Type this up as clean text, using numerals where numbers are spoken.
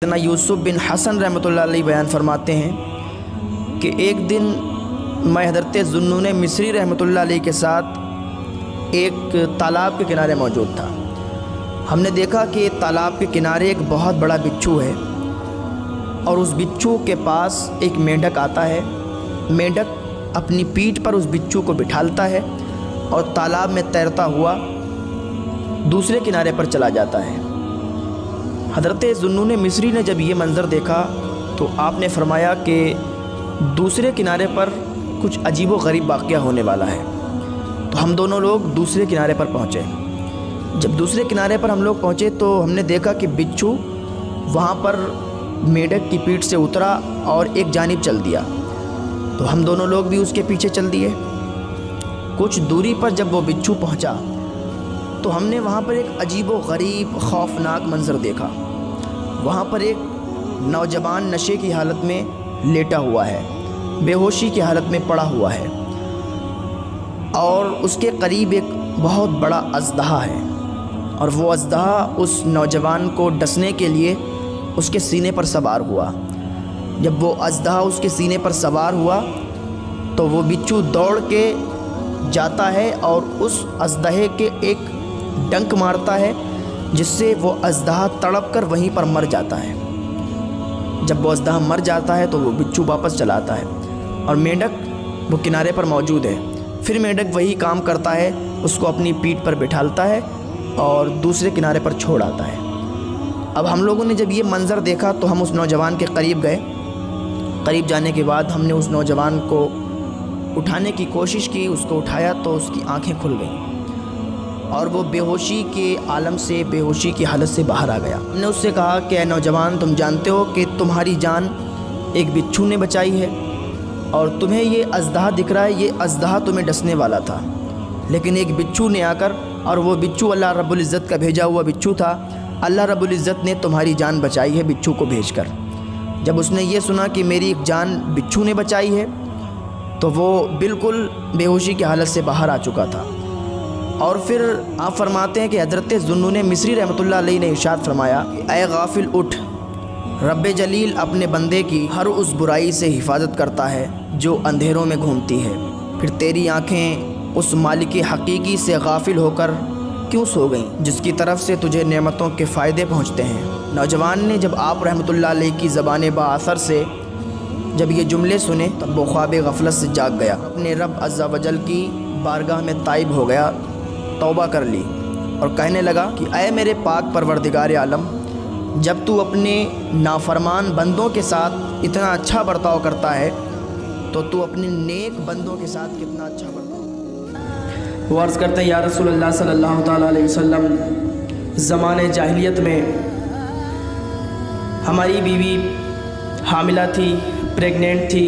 سیدنا یوسف بن حسن رحمۃ اللہ علیہ بیان فرماتے ہیں کہ ایک دن میں حضرت ذوالنون مصری رحمۃ اللہ علیہ کے ساتھ ایک تالاب کے کنارے موجود تھا۔ ہم نے دیکھا کہ تالاب کے کنارے ایک بہت بڑا بچھو ہے اور اس بچھو کے پاس ایک مینڈک آتا ہے۔ مینڈک اپنی پیٹھ پر اس بچھو کو بٹھالتا ہے اور تالاب میں تیرتا ہوا دوسرے کنارے پر چلا جاتا ہے۔ حضرت ذوالنون مصری نے جب یہ منظر دیکھا تو آپ نے فرمایا کہ دوسرے کنارے پر کچھ عجیب و غریب واقعہ ہونے والا ہے۔ تو ہم دونوں لوگ دوسرے کنارے پر پہنچے۔ جب دوسرے کنارے پر ہم لوگ پہنچے تو ہم نے دیکھا کہ بچھو وہاں پر مینڈک کی پیٹھ سے اترا اور ایک جانب چل دیا۔ تو ہم دونوں لوگ بھی اس کے پیچھے چل دیے۔ کچھ دوری پر جب وہ بچھو پہنچا تو ہم نے وہاں پر ایک عجیب و غریب خوفناک منظر دیکھا۔ وہاں پر ایک نوجوان نشے کی حالت میں لیٹا ہوا ہے، بے ہوشی کی حالت میں پڑا ہوا ہے، اور اس کے قریب ایک بہت بڑا اژدہا ہے، اور وہ اژدہا اس نوجوان کو ڈسنے کے لیے اس کے سینے پر سوار ہوا۔ جب وہ اژدہا اس کے سینے پر سوار ہوا تو وہ بچھو دوڑ کے جاتا ہے اور اس اژدہے کے ایک ڈنک مارتا ہے، جس سے وہ اژدہا تڑپ کر وہیں پر مر جاتا ہے۔ جب وہ اژدہا مر جاتا ہے تو وہ بچھو واپس چلا آتا ہے اور مینڈک وہ کنارے پر موجود ہے۔ پھر مینڈک وہی کام کرتا ہے، اس کو اپنی پیٹھ پر بٹھالتا ہے اور دوسرے کنارے پر چھوڑ آتا ہے۔ اب ہم لوگوں نے جب یہ منظر دیکھا تو ہم اس نوجوان کے قریب گئے۔ قریب جانے کے بعد ہم نے اس نوجوان کو اٹھانے کی کوشش کی، اس کو اٹھایا تو اس کی آنکھیں کھل گئیں اور وہ بے ہوشی کے عالم سے، بے ہوشی کی حالت سے باہر آ گیا۔ ہم نے اس سے کہا کہ اے نوجوان، تم جانتے ہو کہ تمہاری جان ایک بچھو نے بچائی ہے اور تمہیں یہ اژدہا دکھ رہا ہے، یہ اژدہا تمہیں ڈسنے والا تھا، لیکن ایک بچھو نے آ کر، اور وہ بچھو اللہ رب العزت کا بھیجا ہوا بچھو تھا، اللہ رب العزت نے تمہاری جان بچائی ہے بچھو کو بھیج کر۔ جب اس نے یہ سنا کہ میری ایک جان بچھو نے بچائی ہے تو وہ بالکل بے ہوشی کی حالت سے باہر آ چکا تھا۔ اور پھر آپ فرماتے ہیں کہ حضرت ذوالنون مصری رحمۃ اللہ علیہ نے ارشاد فرمایا کہ اے غافل اٹھ، رب جلیل اپنے بندے کی ہر اس برائی سے حفاظت کرتا ہے جو اندھیروں میں گھومتی ہے۔ پھر تیری آنکھیں اس مالک حقیقی سے غافل ہو کر کیوں سو گئیں جس کی طرف سے تجھے نعمتوں کے فائدے پہنچتے ہیں۔ نوجوان نے جب آپ رحمۃ اللہ علیہ کی زبان با اثر سے جب یہ جملے سنے تب وہ خواب غفلت سے جاگ گیا، اپنے رب عز و جل کی بارگاہ میں تائب ہو گیا، توبہ کر لی اور کہنے لگا کہ اے میرے پاک پروردگار عالم، جب تو اپنے نافرمان بندوں کے ساتھ اتنا اچھا برتاؤ کرتا ہے تو تو اپنے نیک بندوں کے ساتھ کتنا اچھا برتاؤ۔ وہ عرض کرتے ہیں یا رسول اللہ صلی اللہ تعالیٰ علیہ وسلم، زمانے جاہلیت میں ہماری بیوی حاملہ تھی، پریگننٹ تھی،